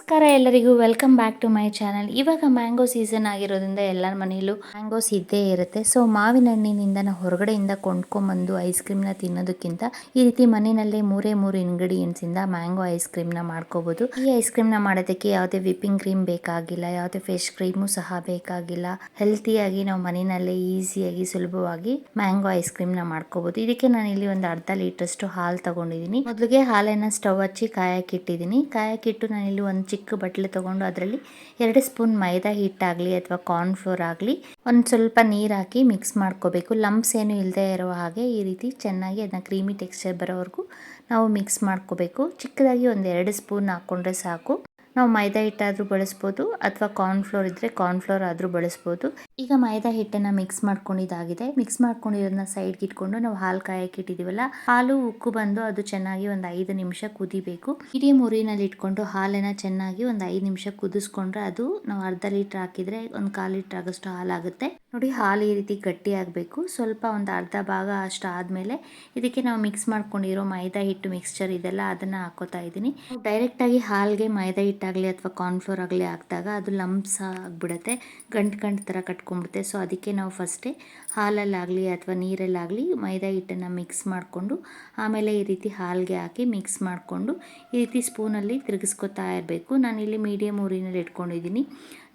ನಮಸ್ಕಾರ ಎಲ್ಲರಿಗೂ welcome back to my channel. ಇವಾಗ ಮ್ಯಾಂಗೋ ಸೀಸನ್ ಆಗಿರೋದ್ರಿಂದ ಎಲ್ಲರ ಮನೆಯಲ್ಲೂ ಮ್ಯಾಂಗೋಸ್ ಇದ್ದೇ ಇರುತ್ತೆ. ಸೊ ಮಾವಿನ ಹಣ್ಣಿನಿಂದ ನಾವು ಹೊರಗಡೆಯಿಂದ ಕೊಂಡ್ಕೊಂಬಂದು ಐಸ್ ಕ್ರೀಮ್ನ ತಿನ್ನೋದಕ್ಕಿಂತ ಈ ರೀತಿ ಮನೆಯಲ್ಲೇ ಮೂರು ಇಂಗ್ರೀಡಿಯೆಂಟ್ಸ್ ಇಂದ ಮ್ಯಾಂಗೋ ಐಸ್ ಕ್ರೀಮ್ನ ಮಾಡ್ಕೋಬಹುದು. ಈ ಐಸ್ ಕ್ರೀಮ್ನ ಮಾಡೋದಕ್ಕೆ ಯಾವುದೇ ವಿಪ್ಪಿಂಗ್ ಕ್ರೀಮ್ ಬೇಕಾಗಿಲ್ಲ, ಯಾವುದೇ ಫ್ರೆಶ್ ಕ್ರೀಮು ಸಹ ಬೇಕಾಗಿಲ್ಲ. ಹೆಲ್ತಿಯಾಗಿ ನಾವು ಮನೆಯಲ್ಲೇ ಈಸಿಯಾಗಿ ಸುಲಭವಾಗಿ ಮ್ಯಾಂಗೋ ಐಸ್ ಕ್ರೀಮ್ನ ಮಾಡ್ಕೋಬಹುದು. ಇದಕ್ಕೆ ನಾನು ಇಲ್ಲಿ ಒಂದು ಅರ್ಧ ಲೀಟರ್ಷ್ಟು ಹಾಲು ತಗೊಂಡಿದ್ದೀನಿ. ಮೊದಲಿಗೆ ಹಾಲನ್ನ ಸ್ಟವ್ ಹಚ್ಚಿ ಕಾಯಕ್ಕಿಟ್ಟಿದ್ದೀನಿ. ಕಾಯಕ್ಕಿಟ್ಟು ನಾನು ಇಲ್ಲಿ ಒಂದು ಚಿಕ್ಕ ಬಟ್ಲು ತಗೊಂಡು ಅದರಲ್ಲಿ 2 ಸ್ಪೂನ್ ಮೈದಾ ಹಿಟ್ಟಾಗಲಿ ಅಥವಾ ಕಾರ್ನ್ಫ್ಲೋರ್ ಆಗಲಿ ಒಂದು ಸ್ವಲ್ಪ ನೀರು ಹಾಕಿ ಮಿಕ್ಸ್ ಮಾಡ್ಕೋಬೇಕು. ಲಂಪ್ಸ್ ಏನು ಇಲ್ಲದೆ ಇರೋ ಹಾಗೆ ಈ ರೀತಿ ಚೆನ್ನಾಗಿ ಅದನ್ನ ಕ್ರೀಮಿ ಟೆಕ್ಸ್ಚರ್ ಬರೋವರೆಗೂ ನಾವು ಮಿಕ್ಸ್ ಮಾಡ್ಕೋಬೇಕು. ಚಿಕ್ಕದಾಗಿ ಒಂದು 2 ಸ್ಪೂನ್ ಹಾಕ್ಕೊಂಡ್ರೆ ಸಾಕು. ನಾವು ಮೈದಾ ಹಿಟ್ಟಾದರೂ ಬಳಸ್ಬೋದು ಅಥವಾ ಕಾರ್ನ್ಫ್ಲೋರ್ ಇದ್ದರೆ ಕಾರ್ನ್ಫ್ಲೋರ್ ಆದರೂ ಬಳಸ್ಬೋದು. ಈಗ ಮೈದಾ ಹಿಟ್ಟನ್ನು ಮಿಕ್ಸ್ ಮಾಡ್ಕೊಂಡಿದ್ದಾಗಿದೆ. ಮಿಕ್ಸ್ ಮಾಡ್ಕೊಂಡಿರೋದನ್ನ ಸೈಡ್ಗೆ ಇಟ್ಕೊಂಡು ನಾವು ಹಾಲು ಕಾಯಕ್ಕೆ ಇಟ್ಟಿದ್ದೀವಲ್ಲ, ಹಾಲು ಉಕ್ಕು ಬಂದು ಅದು ಚೆನ್ನಾಗಿ ಒಂದು 5 ನಿಮಿಷ ಕುದಿಬೇಕು. ಮೀಡಿಯಂ ಉರಿನಲ್ಲಿ ಇಟ್ಕೊಂಡು ಹಾಲನ್ನು ಚೆನ್ನಾಗಿ ಒಂದು 5 ನಿಮಿಷ ಕುದಿಸ್ಕೊಂಡ್ರೆ ಅದು ನಾವು ಅರ್ಧ ಲೀಟರ್ ಹಾಕಿದರೆ ಒಂದು 1/4 ಲೀಟರ್ ಆಗೋಷ್ಟು ಹಾಲಾಗುತ್ತೆ. ನೋಡಿ, ಹಾಲು ಈ ರೀತಿ ಗಟ್ಟಿ ಆಗಬೇಕು. ಸ್ವಲ್ಪ ಒಂದು ಅರ್ಧ ಭಾಗ ಅಷ್ಟು ಆದಮೇಲೆ ಇದಕ್ಕೆ ನಾವು ಮಿಕ್ಸ್ ಮಾಡ್ಕೊಂಡಿರೋ ಮೈದಾ ಹಿಟ್ಟು ಮಿಕ್ಸ್ಚರ್ ಇದೆಲ್ಲ ಅದನ್ನು ಹಾಕೋತಾ ಇದ್ದೀನಿ. ಡೈರೆಕ್ಟಾಗಿ ಹಾಲಿಗೆ ಮೈದಾ ಹಿಟ್ಟಾಗಲಿ ಅಥವಾ ಕಾರ್ನ್ಫ್ಲೋರ್ ಆಗಲಿ ಹಾಕಿದಾಗ ಅದು ಲಂಪ್ಸ್ ಆಗಿಬಿಡುತ್ತೆ, ಗಂಟು ಥರ ಕಟ್ಕೊಂಡ್ಬಿಡುತ್ತೆ. ಸೊ ಅದಕ್ಕೆ ನಾವು ಫಸ್ಟೇ ಹಾಲಲ್ಲಾಗಲಿ ಅಥವಾ ನೀರಲ್ಲಾಗಲಿ ಮೈದಾ ಹಿಟ್ಟನ್ನು ಮಿಕ್ಸ್ ಮಾಡಿಕೊಂಡು ಆಮೇಲೆ ಈ ರೀತಿ ಹಾಲಿಗೆ ಹಾಕಿ ಮಿಕ್ಸ್ ಮಾಡಿಕೊಂಡು ಈ ರೀತಿ ಸ್ಪೂನಲ್ಲಿ ತಿರುಗಿಸ್ಕೊತಾ ಇರಬೇಕು. ನಾನಿಲ್ಲಿ ಮೀಡಿಯಮ್ ಉರಿನಲ್ಲಿ ಇಟ್ಕೊಂಡಿದ್ದೀನಿ.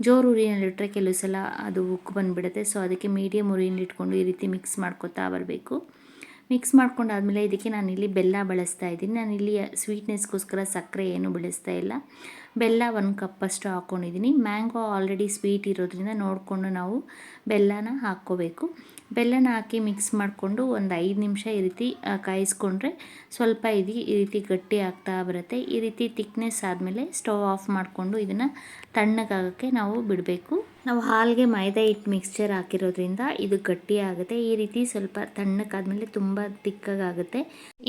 ಜೋರು ಉರಿನಲ್ಲಿ ಇಟ್ಟರೆ ಕೆಲವು ಸಲ ಅದು ಉಕ್ಕು ಬಂದುಬಿಡುತ್ತೆ. ಸೊ ಅದಕ್ಕೆ ಮೀಡಿಯಮ್ ಉರಿನಲ್ಲಿ ಇಟ್ಕೊಂಡು ಈ ರೀತಿ ಮಿಕ್ಸ್ ಮಾಡ್ಕೊತಾ ಬರಬೇಕು. ಮಿಕ್ಸ್ ಮಾಡ್ಕೊಂಡಾದ್ಮೇಲೆ ಇದಕ್ಕೆ ನಾನಿಲ್ಲಿ ಬೆಲ್ಲ ಬಳಸ್ತಾ ಇದ್ದೀನಿ. ನಾನಿಲ್ಲಿ ಸ್ವೀಟ್ನೆಸ್ಗೋಸ್ಕರ ಸಕ್ಕರೆ ಏನು ಬಳಸ್ತಾ ಇಲ್ಲ. ಬೆಲ್ಲ 1 ಕಪ್ಪಷ್ಟು ಹಾಕ್ಕೊಂಡಿದ್ದೀನಿ. ಮ್ಯಾಂಗೋ ಆಲ್ರೆಡಿ ಸ್ವೀಟ್ ಇರೋದ್ರಿಂದ ನೋಡಿಕೊಂಡು ನಾವು ಬೆಲ್ಲನ ಹಾಕ್ಕೋಬೇಕು. ಬೆಲ್ಲನ ಹಾಕಿ ಮಿಕ್ಸ್ ಮಾಡಿಕೊಂಡು ಒಂದು 5 ನಿಮಿಷ ಈ ರೀತಿ ಕಾಯಿಸ್ಕೊಂಡ್ರೆ ಸ್ವಲ್ಪ ಈ ರೀತಿ ಗಟ್ಟಿ ಆಗ್ತಾ ಬರುತ್ತೆ. ಈ ರೀತಿ ತಿಕ್ನೆಸ್ ಆದಮೇಲೆ ಸ್ಟವ್ ಆಫ್ ಮಾಡಿಕೊಂಡು ಇದನ್ನು ತಣ್ಣಗಾಗೋಕ್ಕೆ ನಾವು ಬಿಡಬೇಕು. ನಾವು ಹಾಲಿಗೆ ಮೈದಾ ಹಿಟ್ಟು ಮಿಕ್ಸ್ಚರ್ ಹಾಕಿರೋದ್ರಿಂದ ಇದು ಗಟ್ಟಿ ಆಗುತ್ತೆ. ಈ ರೀತಿ ಸ್ವಲ್ಪ ತಣ್ಣಗಾದ್ಮೇಲೆ ತುಂಬ ತಿಕ್ಕಾಗುತ್ತೆ.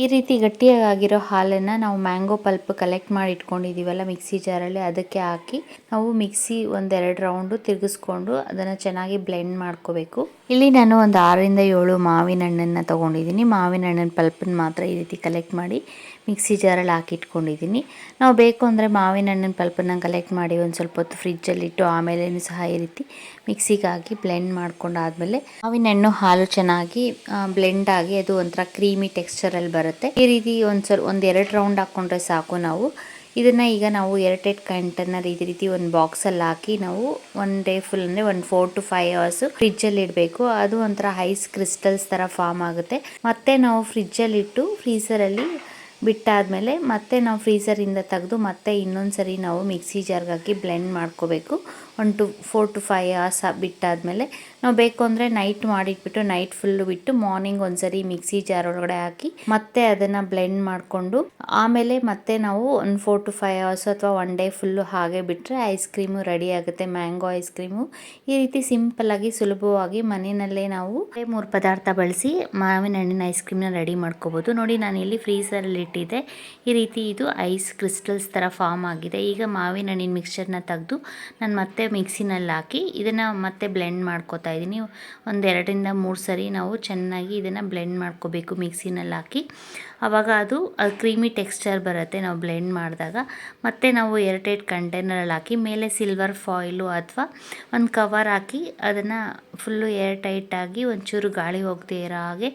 ಈ ರೀತಿ ಗಟ್ಟಿಯಾಗಿರೋ ಹಾಲನ್ನು ನಾವು ಮ್ಯಾಂಗೋ ಪಲ್ಪ್ ಕಲೆಕ್ಟ್ ಮಾಡಿ ಇಟ್ಕೊಂಡಿದ್ದೀವಲ್ಲ ಮಿಕ್ಸಿ ಜಾರಲ್ಲಿ, ಅದಕ್ಕೆ ಹಾಕಿ ನಾವು ಮಿಕ್ಸಿ 1-2 ರೌಂಡು ತಿರುಗಿಸ್ಕೊಂಡು ಅದನ್ನು ಚೆನ್ನಾಗಿ ಬ್ಲೆಂಡ್ ಮಾಡ್ಕೋಬೇಕು. ಇಲ್ಲಿ ನಾನು ಒಂದು 6-7 ಮಾವಿನ ಹಣ್ಣನ್ನು ತೊಗೊಂಡಿದ್ದೀನಿ. ಮಾವಿನ ಹಣ್ಣಿನ ಪಲ್ಪನ್ನು ಮಾತ್ರ ಈ ರೀತಿ ಕಲೆಕ್ಟ್ ಮಾಡಿ ಮಿಕ್ಸಿ ಜಾರಲ್ಲಿ ಹಾಕಿ ಇಟ್ಕೊಂಡಿದ್ದೀನಿ. ನಾವು ಬೇಕು ಅಂದರೆ ಮಾವಿನ ಹಣ್ಣಿನ ಪಲ್ಪನ್ನು ಕಲೆಕ್ಟ್ ಮಾಡಿ ಒಂದು ಸ್ವಲ್ಪ ಹೊತ್ತು ಫ್ರಿಜ್ಜಲ್ಲಿಟ್ಟು ಆಮೇಲೇನು ಸಹ ಈ ರೀತಿ ಮಿಕ್ಸಿಗೆ ಹಾಕಿ ಬ್ಲೆಂಡ್ ಮಾಡ್ಕೊಂಡಾದ್ಮೇಲೆ ಮಾವಿನ ಹಣ್ಣು ಹಾಲು ಚೆನ್ನಾಗಿ ಬ್ಲೆಂಡ್ ಆಗಿ ಅದು ಒಂಥರ ಕ್ರೀಮಿ ಟೆಕ್ಸ್ಚರಲ್ಲಿ ಬರುತ್ತೆ. ಈ ರೀತಿ ಒಂದು 2 ರೌಂಡ್ ಹಾಕ್ಕೊಂಡ್ರೆ ಸಾಕು. ಇದನ್ನು ಈಗ ನಾವು ಏರ್ಟೈಟ್ ಕಂಟೈನರ್ ಈ ರೀತಿ ಒಂದು ಬಾಕ್ಸಲ್ಲಿ ಹಾಕಿ ನಾವು 1 ಡೇ ಫುಲ್ ಅಂದರೆ ಒಂದು 4 to 5 hours ಫ್ರಿಜ್ಜಲ್ಲಿ ಇಡಬೇಕು. ಅದು ಒಂಥರ ಐಸ್ ಕ್ರಿಸ್ಟಲ್ಸ್ ಥರ ಫಾರ್ಮ್ ಆಗುತ್ತೆ. ಮತ್ತೆ ನಾವು ಫ್ರಿಜ್ಜಲ್ಲಿಟ್ಟು ಫ್ರೀಸರಲ್ಲಿ ಬಿಟ್ಟಾದಮೇಲೆ ಮತ್ತೆ ನಾವು ಫ್ರೀಸರಿಂದ ತೆಗೆದು ಮತ್ತೆ ಇನ್ನೊಂದು ಸರಿ ನಾವು ಮಿಕ್ಸಿ ಜಾರ್ಗೆ ಹಾಕಿ ಬ್ಲೆಂಡ್ ಮಾಡ್ಕೋಬೇಕು. 4 to 5 hours ಬಿಟ್ಟಾದಮೇಲೆ ನಾವು ಬೇಕು ಅಂದರೆ ನೈಟ್ ಮಾಡಿಟ್ಬಿಟ್ಟು ನೈಟ್ ಫುಲ್ಲು ಬಿಟ್ಟು ಮಾರ್ನಿಂಗ್ ಒಂದ್ಸರಿ ಮಿಕ್ಸಿ ಜಾರ್ ಒಳಗಡೆ ಹಾಕಿ ಮತ್ತೆ ಅದನ್ನು ಬ್ಲೆಂಡ್ ಮಾಡಿಕೊಂಡು ಆಮೇಲೆ ಮತ್ತೆ ನಾವು ಒಂದು 4 to 5 hours ಅಥವಾ 1 ಡೇ ಫುಲ್ಲು ಹಾಗೆ ಬಿಟ್ಟರೆ ಐಸ್ ಕ್ರೀಮು ರೆಡಿ ಆಗುತ್ತೆ. ಮ್ಯಾಂಗೋ ಐಸ್ ಕ್ರೀಮು ಈ ರೀತಿ ಸಿಂಪಲ್ಲಾಗಿ ಸುಲಭವಾಗಿ ಮನೆಯಲ್ಲೇ ನಾವು 3 ಪದಾರ್ಥ ಬಳಸಿ ಮಾವಿನ ಹಣ್ಣಿನ ಐಸ್ ಕ್ರೀಮ್ನ ರೆಡಿ ಮಾಡ್ಕೋಬೋದು. ನೋಡಿ, ನಾನು ಇಲ್ಲಿ ಫ್ರೀಸರಲ್ಲಿ ಇಟ್ಟಿದ್ದೆ. ಈ ರೀತಿ ಇದು ಐಸ್ ಕ್ರಿಸ್ಟಲ್ಸ್ ಥರ ಫಾರ್ಮ್ ಆಗಿದೆ. ಈಗ ಮಾವಿನ ಹಣ್ಣಿನ ಮಿಕ್ಸ್ಚರ್ನ ತೆಗೆದು ನಾನು ಮತ್ತೆ ಮಿಕ್ಸಿನಲ್ಲಿ ಹಾಕಿ ಇದನ್ನು ಮತ್ತೆ ಬ್ಲೆಂಡ್ ಮಾಡ್ಕೋತಾ ಇದ್ದೀನಿ. ಒಂದು 2-3 ಸರಿ ನಾವು ಚೆನ್ನಾಗಿ ಇದನ್ನು ಬ್ಲೆಂಡ್ ಮಾಡ್ಕೋಬೇಕು ಮಿಕ್ಸಿನಲ್ಲಿ ಹಾಕಿ. ಆವಾಗ ಅದು ಕ್ರೀಮಿ ಟೆಕ್ಸ್ಚರ್ ಬರುತ್ತೆ ನಾವು ಬ್ಲೆಂಡ್ ಮಾಡಿದಾಗ. ಮತ್ತೆ ನಾವು ಏರ್ಟೈಟ್ ಕಂಟೈನರಲ್ಲಿ ಹಾಕಿ ಮೇಲೆ ಸಿಲ್ವರ್ ಫಾಯಿಲು ಅಥವಾ ಒಂದು ಕವರ್ ಹಾಕಿ ಅದನ್ನು ಫುಲ್ಲು ಏರ್ ಟೈಟಾಗಿ ಒಂಚೂರು ಗಾಳಿ ಹೋಗದೆ ಇರೋ ಹಾಗೆ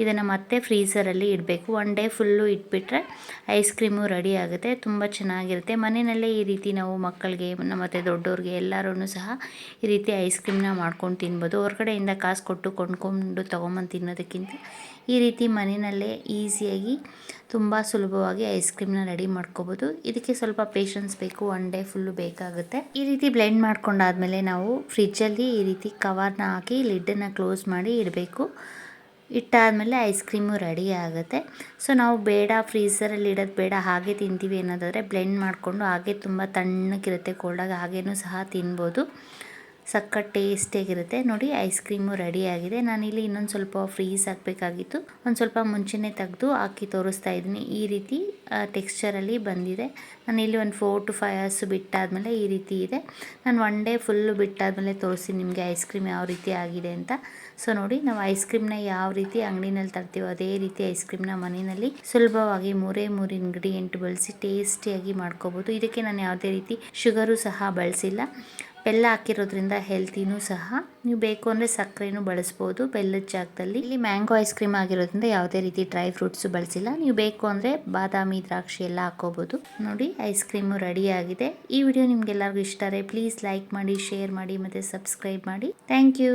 ಇದನ್ನು ಮತ್ತೆ ಫ್ರೀಸರಲ್ಲಿ ಇಡಬೇಕು. 1 ಡೇ ಫುಲ್ಲು ಇಟ್ಬಿಟ್ರೆ ಐಸ್ ಕ್ರೀಮು ರೆಡಿ ಆಗುತ್ತೆ. ತುಂಬ ಚೆನ್ನಾಗಿರುತ್ತೆ. ಮನೆಯಲ್ಲೇ ಈ ರೀತಿ ನಾವು ಮಕ್ಕಳಿಗೆ ಮತ್ತು ದೊಡ್ಡವ್ರಿಗೆ ಎಲ್ಲರೂ ಸಹ ಈ ರೀತಿ ಐಸ್ ಕ್ರೀಮ್ನ ಮಾಡ್ಕೊಂಡು ತಿನ್ಬೋದು. ಹೊರಗಡೆಯಿಂದ ಕಾಸು ಕೊಟ್ಟು ಕೊಂಡ್ಕೊಂಡು ತೊಗೊಂಬಂದು ತಿನ್ನೋದಕ್ಕಿಂತ ಈ ರೀತಿ ಮನೆಯಲ್ಲೇ ಈಸಿಯಾಗಿ ತುಂಬ ಸುಲಭವಾಗಿ ಐಸ್ ಕ್ರೀಮ್ನ ರೆಡಿ ಮಾಡ್ಕೋಬೋದು. ಇದಕ್ಕೆ ಸ್ವಲ್ಪ ಪೇಷನ್ಸ್ ಬೇಕು, 1 ಡೇ ಫುಲ್ಲು ಬೇಕಾಗುತ್ತೆ. ಈ ರೀತಿ ಬ್ಲೆಂಡ್ ಮಾಡ್ಕೊಂಡಾದ್ಮೇಲೆ ನಾವು ಫ್ರಿಜ್ಜಲ್ಲಿ ಈ ರೀತಿ ಕವರ್ನ ಹಾಕಿ ಲಿಡ್ಡನ್ನು ಕ್ಲೋಸ್ ಮಾಡಿ ಇಡಬೇಕು. ಇಟ್ಟಾದಮೇಲೆ ಐಸ್ ಕ್ರೀಮು ರೆಡಿ ಆಗುತ್ತೆ. ಸೊ ನಾವು ಬೇಡ ಫ್ರೀಸರಲ್ಲಿ ಇಡೋದು ಬೇಡ, ಹಾಗೆ ತಿಂತೀವಿ ಅನ್ನೋದಾದರೆ ಬ್ಲೆಂಡ್ ಮಾಡಿಕೊಂಡು ಹಾಗೆ ತುಂಬ ತಣ್ಣಗಿರುತ್ತೆ ಕೋಲ್ಡಾಗಿ ಹಾಗೇನೂ ಸಹ ತಿನ್ಬೋದು. ಸಖತ್ ಟೇಸ್ಟಿಯಾಗಿರುತ್ತೆ. ನೋಡಿ, ಐಸ್ ಕ್ರೀಮು ರೆಡಿ ಆಗಿದೆ. ನಾನಿಲ್ಲಿ ಇನ್ನೊಂದು ಸ್ವಲ್ಪ ಫ್ರೀಸ್ ಹಾಕಬೇಕಾಗಿತ್ತು, ಒಂದು ಸ್ವಲ್ಪ ಮುಂಚೆನೇ ತೆಗೆದು ಹಾಕಿ ತೋರಿಸ್ತಾ ಇದ್ದೀನಿ. ಈ ರೀತಿ ಟೆಕ್ಸ್ಚರಲ್ಲಿ ಬಂದಿದೆ. ನಾನಿಲ್ಲಿ ಒಂದು 4 to 5 hours ಬಿಟ್ಟಾದಮೇಲೆ ಈ ರೀತಿ ಇದೆ. ನಾನು 1 ಡೇ ಫುಲ್ಲು ಬಿಟ್ಟಾದಮೇಲೆ ತೋರಿಸಿ ನಿಮಗೆ ಐಸ್ ಕ್ರೀಮ್ ಯಾವ ರೀತಿ ಆಗಿದೆ ಅಂತ. ಸೊ ನೋಡಿ, ನಾವು ಐಸ್ ಕ್ರೀಮ್ನ ಯಾವ ರೀತಿ ಅಂಗಡಿನಲ್ಲಿ ತರ್ತೀವೋ ಅದೇ ರೀತಿ ಐಸ್ ಕ್ರೀಮ್ನ ಮನೆಯಲ್ಲಿ ಸುಲಭವಾಗಿ ಮೂರೇ ಇಂಗ್ರೀಡಿಯೆಂಟ್ ಬಳಸಿ ಟೇಸ್ಟಿಯಾಗಿ ಮಾಡ್ಕೋಬಹುದು. ಇದಕ್ಕೆ ನಾನು ಯಾವುದೇ ರೀತಿ ಶುಗರು ಸಹ ಬಳಸಿಲ್ಲ. ಬೆಲ್ಲ ಹಾಕಿರೋದ್ರಿಂದ ಹೆಲ್ತಿನೂ ಸಹ. ನೀವು ಬೇಕು ಅಂದರೆ ಸಕ್ಕರೆನೂ ಬಳಸ್ಬೋದು ಬೆಲ್ಲದ ಜಾಗದಲ್ಲಿ. ಇಲ್ಲಿ ಮ್ಯಾಂಗೋ ಐಸ್ ಕ್ರೀಮ್ ಆಗಿರೋದ್ರಿಂದ ಯಾವುದೇ ರೀತಿ ಡ್ರೈ ಫ್ರೂಟ್ಸ್ ಬಳಸಿಲ್ಲ. ನೀವು ಬೇಕು ಅಂದರೆ ಬಾದಾಮಿ, ದ್ರಾಕ್ಷಿ ಎಲ್ಲ ಹಾಕೋಬಹುದು. ನೋಡಿ, ಐಸ್ ಕ್ರೀಮು ರೆಡಿ ಆಗಿದೆ. ಈ ವಿಡಿಯೋ ನಿಮ್ಗೆಲ್ಲರಿಗೂ ಇಷ್ಟ ಆದರೆ ಪ್ಲೀಸ್ ಲೈಕ್ ಮಾಡಿ, ಶೇರ್ ಮಾಡಿ ಮತ್ತು ಸಬ್ಸ್ಕ್ರೈಬ್ ಮಾಡಿ. Thank you.